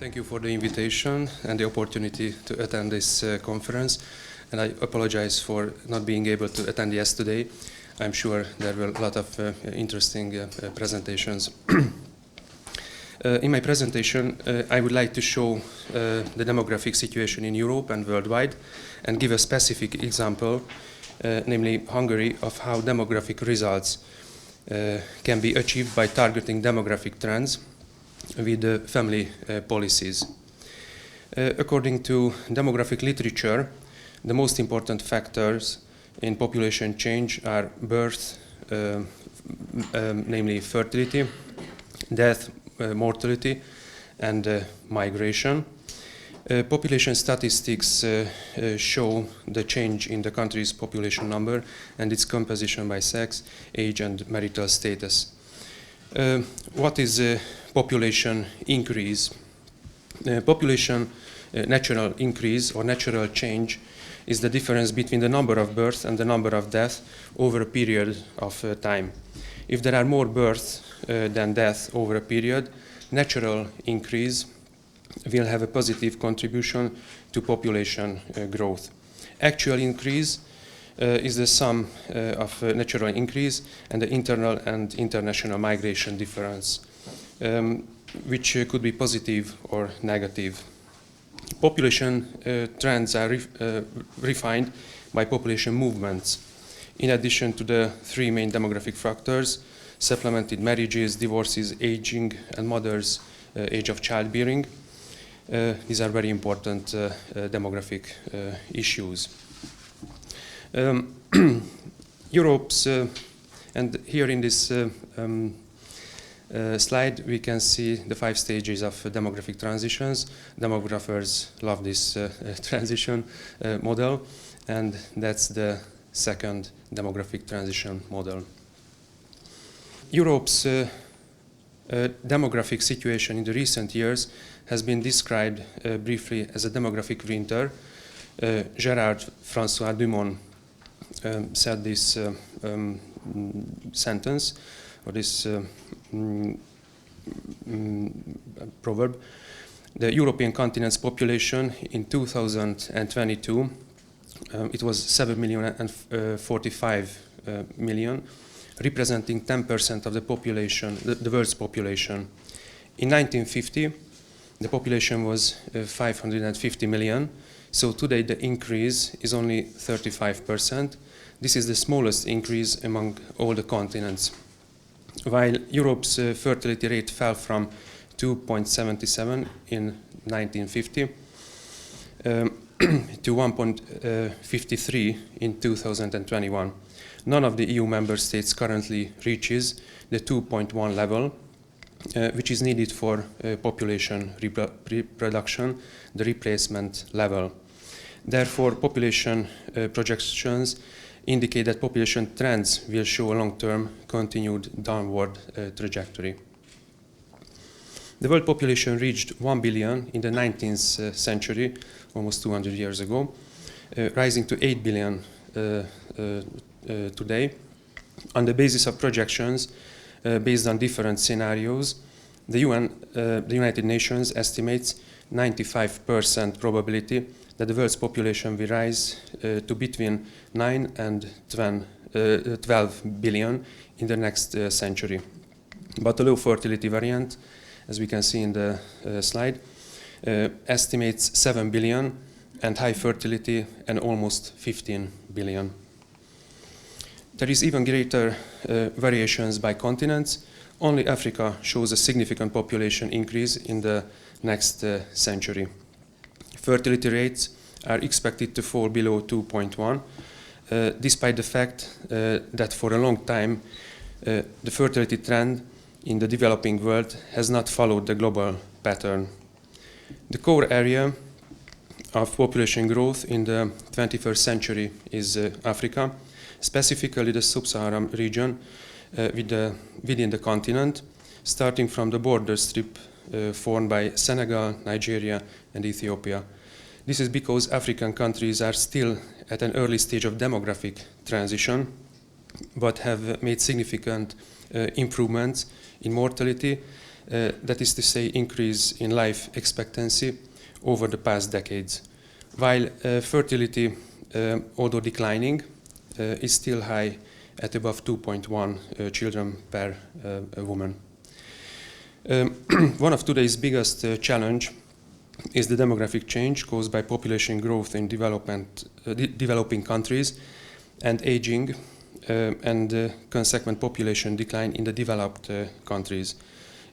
Thank you for the invitation and the opportunity to attend this conference. And I apologize for not being able to attend yesterday. I'm sure there were a lot of interesting presentations. In my presentation, I would like to show the demographic situation in Europe and worldwide and give a specific example, namely Hungary, of how demographic results can be achieved by targeting demographic trends with family policies. According to demographic literature, the most important factors in population change are birth, namely fertility, death, mortality, and migration. Population statistics show the change in the country's population number and its composition by sex, age, and marital status. What is population increase? Population natural increase or natural change is the difference between the number of births and the number of deaths over a period of time. If there are more births than deaths over a period, natural increase will have a positive contribution to population growth. Actual increase is the sum of natural increase and the internal and international migration difference, which could be positive or negative. Population trends are refined by population movements. In addition to the three main demographic factors, supplemented marriages, divorces, aging, and mothers' age of childbearing, these are very important demographic issues. Europe's, and here in this slide we can see the 5 stages of demographic transitions. Demographers love this transition model, and that's the second demographic transition model. Europe's demographic situation in the recent years has been described briefly as a demographic winter. Gerard François Dumont said this sentence, or this proverb. The European continent's population in 2022, it was 7,045,000,000, representing 10% of the population, the world's population. In 1950, the population was 550 million. So today the increase is only 35%. This is the smallest increase among all the continents. While Europe's fertility rate fell from 2.77 in 1950 to 1.53 in 2021. None of the EU member states currently reaches the 2.1 level, which is needed for population reproduction, the replacement level. Therefore, population projections indicate that population trends will show a long-term continued downward trajectory. The world population reached 1 billion in the 19th century, almost 200 years ago, rising to 8 billion today. On the basis of projections, based on different scenarios, the United Nations estimates 95% probability that the world's population will rise to between 9 and 12 billion in the next century. But the low fertility variant, as we can see in the slide, estimates 7 billion, and high fertility and almost 15 billion. There is even greater variations by continents. Only Africa shows a significant population increase in the next century. Fertility rates are expected to fall below 2.1, despite the fact that for a long time the fertility trend in the developing world has not followed the global pattern. The core area of population growth in the 21st century is Africa, specifically the sub-Saharan region within the continent, starting from the border strip formed by Senegal, Nigeria, and Ethiopia. This is because African countries are still at an early stage of demographic transition, but have made significant improvements in mortality, that is to say increase in life expectancy over the past decades. While fertility, although declining, is still high at above 2.1 children per woman. One of today's biggest challenge is the demographic change caused by population growth in developing countries and aging and consequent population decline in the developed countries.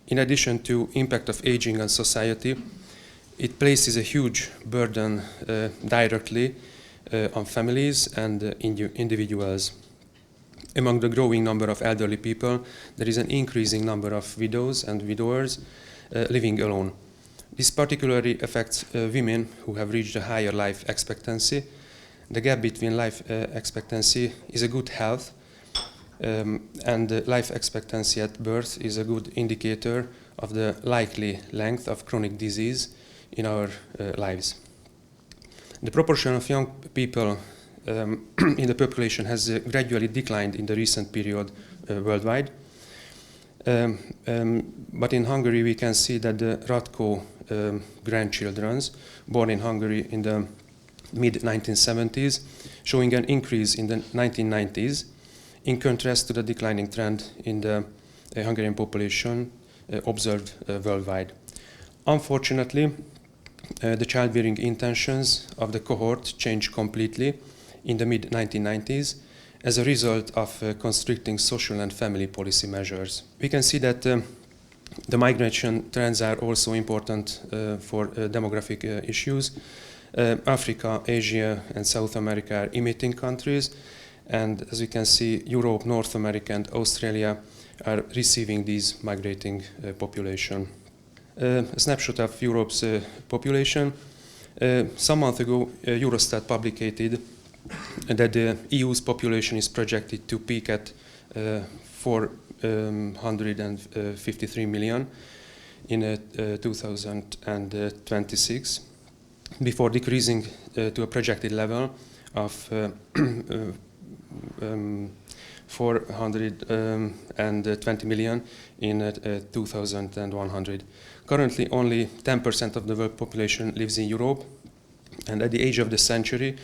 In addition to impact of aging on society, it places a huge burden directly on families and individuals. Among the growing number of elderly people, there is an increasing number of widows and widowers living alone. This particularly affects women who have reached a higher life expectancy. The gap between life expectancy is a good health, and life expectancy at birth is a good indicator of the likely length of chronic disease in our lives. The proportion of young people in the population has gradually declined in the recent period worldwide. But in Hungary we can see that the Radko grandchildren born in Hungary in the mid-1970s showing an increase in the 1990s in contrast to the declining trend in the Hungarian population observed worldwide. Unfortunately, the childbearing intentions of the cohort changed completely in the mid-1990s as a result of constricting social and family policy measures. We can see that the migration trends are also important for demographic issues. Africa, Asia, and South America are emitting countries, and as we can see, Europe, North America, and Australia are receiving these migrating population. A snapshot of Europe's population. Some month ago, Eurostat publicated that the EU's population is projected to peak at 453 million in 2026, before decreasing to a projected level of 420 million in 2100. Currently, only 10% of the world population lives in Europe, and at the age of the century,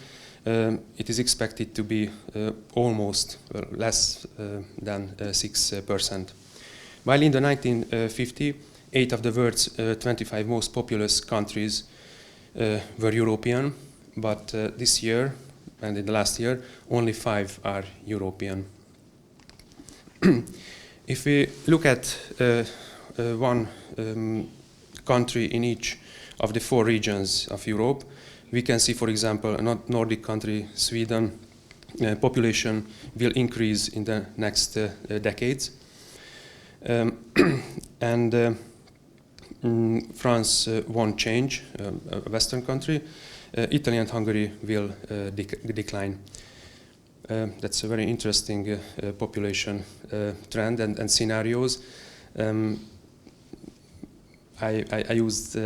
it is expected to be almost less than 6%. While in the 1950, 8 of the world's 25 most populous countries were European, but this year and in the last year, only 5 are European. If we look at one country in each of the 4 regions of Europe, we can see, for example, a Nordic country, Sweden, population will increase in the next decades. France won't change, a Western country. Italy and Hungary will decline. That's a very interesting population trend and scenarios. I used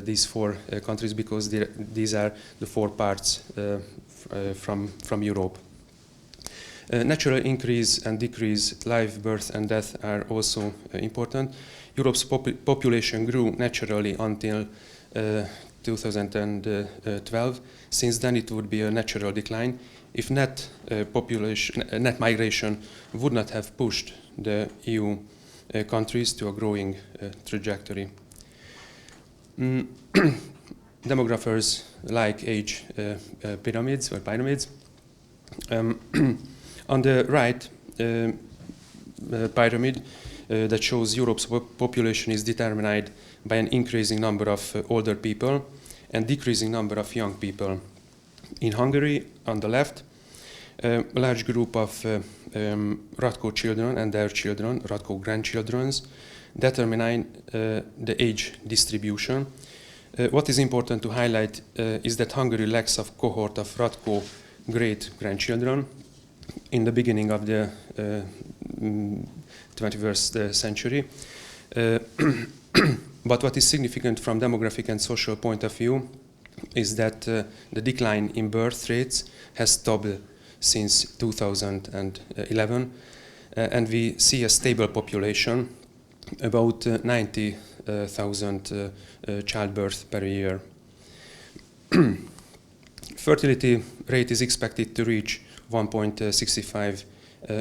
these 4 countries because these are the 4 parts from Europe. Natural increase and decrease, life, birth, and death are also important. Europe's population grew naturally until 2012. Since then, it would be a natural decline if net migration would not have pushed the EU countries to a growing trajectory. Demographers like age pyramids or pyramids. On the right pyramid that shows Europe's population is determined by an increasing number of older people and decreasing number of young people. In Hungary, on the left, a large group of Radko children and their children, Radko grandchildren, determine the age distribution. What is important to highlight is that Hungary lacks a cohort of Radko great-grandchildren in the beginning of the 21st century. But what is significant from demographic and social point of view is that the decline in birth rates has stopped since 2011, and we see a stable population about 90,000 childbirth per year. Fertility rate is expected to reach 1.65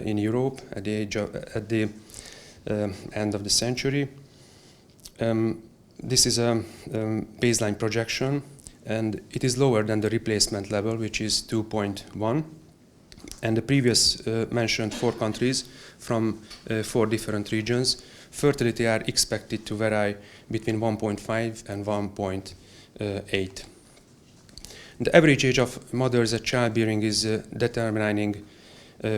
in Europe at the end of the century. This is a baseline projection, and it is lower than the replacement level, which is 2.1. And the previous mentioned 4 countries from 4 different regions, fertility are expected to vary between 1.5 and 1.8. The average age of mothers at childbearing is a determining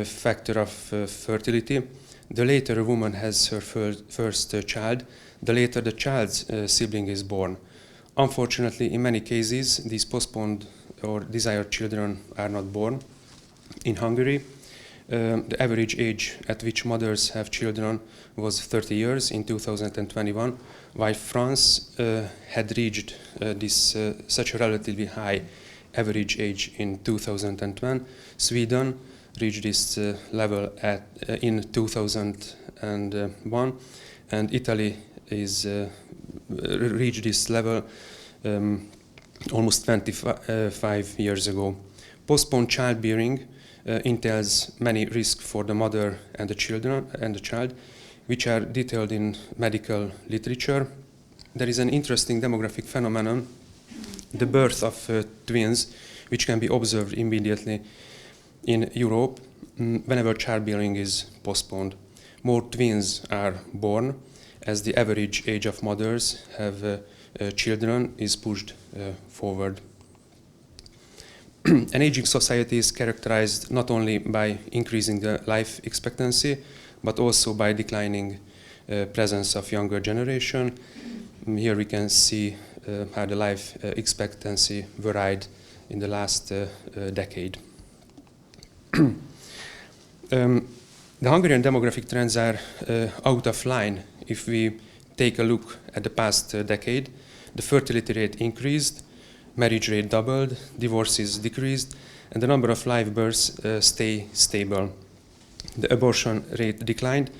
factor of fertility. The later a woman has her first child, the later the child's sibling is born. Unfortunately, in many cases, these postponed or desired children are not born. In Hungary, the average age at which mothers have children was 30 years in 2021, while France had reached such a relatively high average age in 2010. Sweden reached this level in 2001, and Italy is reached this level almost 25 years ago. Postponed childbearing entails many risks for the mother and the child, which are detailed in medical literature. There is an interesting demographic phenomenon, the birth of twins, which can be observed immediately in Europe whenever childbearing is postponed. More twins are born as the average age of mothers have children is pushed forward. An aging society is characterized not only by increasing the life expectancy, but also by declining presence of younger generation. Here we can see how the life expectancy varied in the last decade. The Hungarian demographic trends are out of line. If we take a look at the past decade, the fertility rate increased, marriage rate doubled, divorces decreased, and the number of live births stay stable. The abortion rate declined,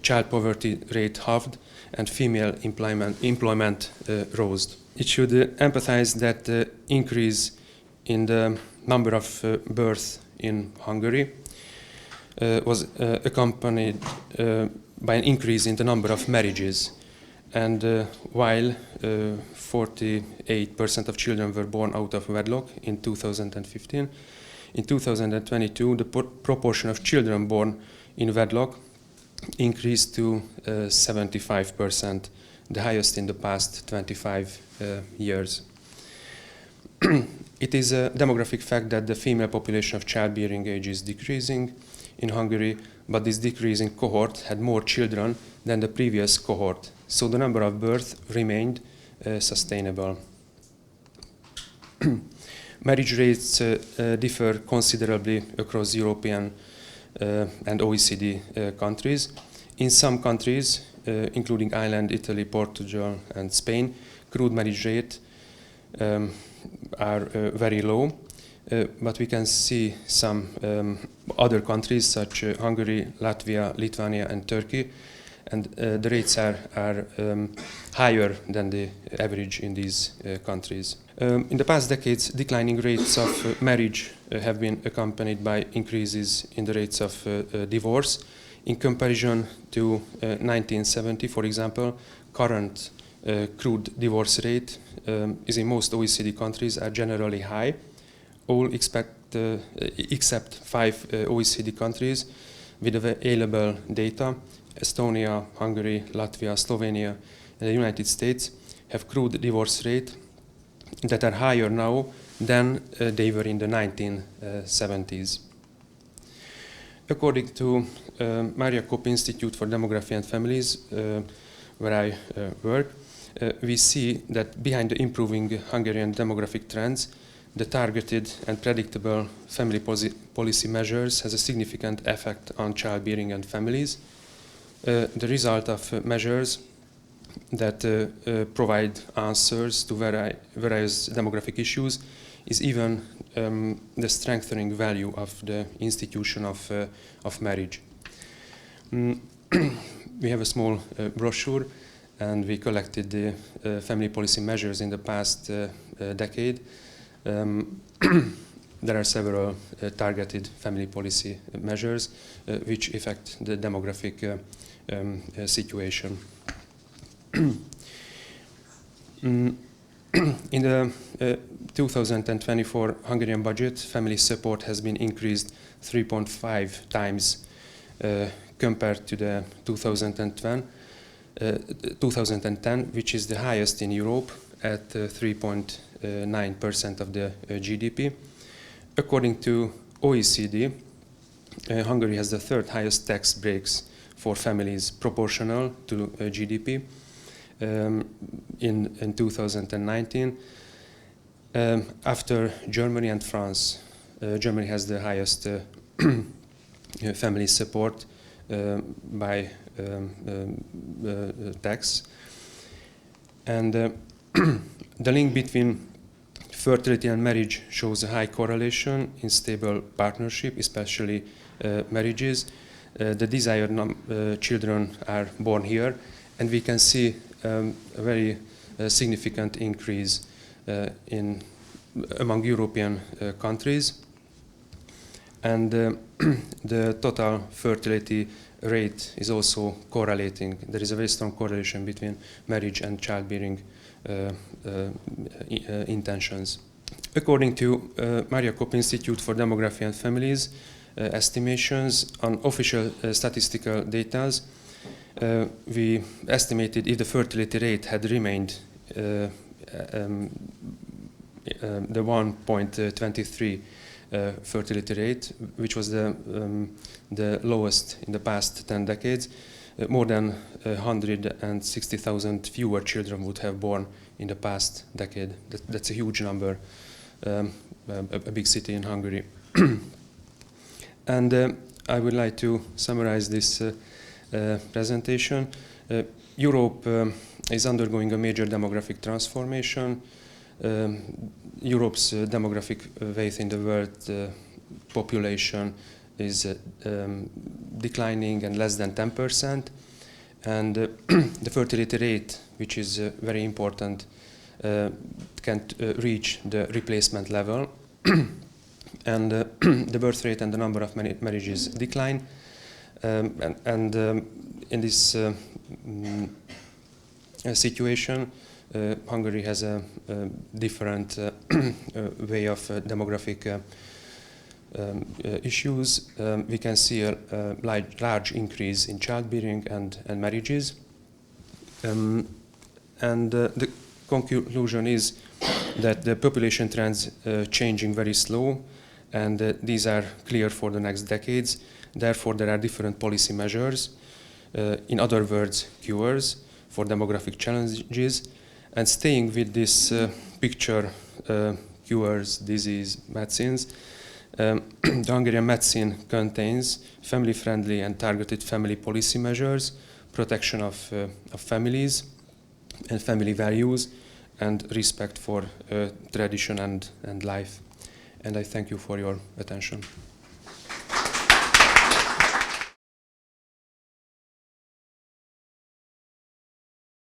child poverty rate halved, and female employment rose. It should emphasize that the increase in the number of births in Hungary was accompanied by an increase in the number of marriages. And while 48% of children were born out of wedlock in 2015, in 2022 the proportion of children born in wedlock increased to 75%, the highest in the past 25 years. It is a demographic fact that the female population of childbearing age is decreasing in Hungary, but this decreasing cohort had more children than the previous cohort, so the number of births remained sustainable. Marriage rates differ considerably across European and OECD countries. In some countries, including Ireland, Italy, Portugal, and Spain, crude marriage rates are very low. But we can see some other countries such as Hungary, Latvia, Lithuania, and Turkey, and the rates are higher than the average in these countries. In the past decades, declining rates of marriage have been accompanied by increases in the rates of divorce. In comparison to 1970, for example, current crude divorce rate is in most OECD countries are generally high. All except 5 OECD countries with available data, Estonia, Hungary, Latvia, Slovenia, and the United States, have crude divorce rates that are higher now than they were in the 1970s. According to Kopp Institutefor Demography and Famlies, where I work, we see that behind the improving Hungarian demographic trends, the targeted and predictable family policy measures has a significant effect on childbearing and families. The result of measures that provide answers to various demographic issues is even the strengthening value of the institution of marriage. We have a small brochure, and we collected the family policy measures in the past decade. There are several targeted family policy measures which affect the demographic situation. In the 2024 Hungarian budget, family support has been increased 3.5 times compared to the 2010, which is the highest in Europe at 3.9% of the GDP. According to OECD, Hungary has the third highest tax breaks for families proportional to GDP in 2019. After Germany and France, Germany has the highest family support by tax. And the link between fertility and marriage shows a high correlation in stable partnership, especially marriages. The desired children are born here, and we can see a very significant increase among European countries. And the total fertility rate is also correlating. There is a very strong correlation between marriage and childbearing intentions. According to Kopp Institutefor Demography and Famlies estimations on official statistical data, we estimated if the fertility rate had remained the 1.23 fertility rate, which was the lowest in the past 10 decades, more than 160,000 fewer children would have born in the past decade. That's a huge number, a big city in Hungary. And I would like to summarize this presentation. Europe is undergoing a major demographic transformation. Europe's demographic weight in the world population is declining and less than 10%. And the fertility rate, which is very important, can't reach the replacement level. And the birth rate and the number of marriages decline. In this situation, Hungary has a different way of demographic issues. We can see a large increase in childbearing and marriages. And the conclusion is that the population trends changing very slow, and these are clear for the next decades. Therefore, there are different policy measures, in other words, cures for demographic challenges. And staying with this picture, cures, disease, medicines, the Hungarian medicine contains family-friendly and targeted family policy measures, protection of families and family values, and respect for tradition and life. And I thank you for your attention.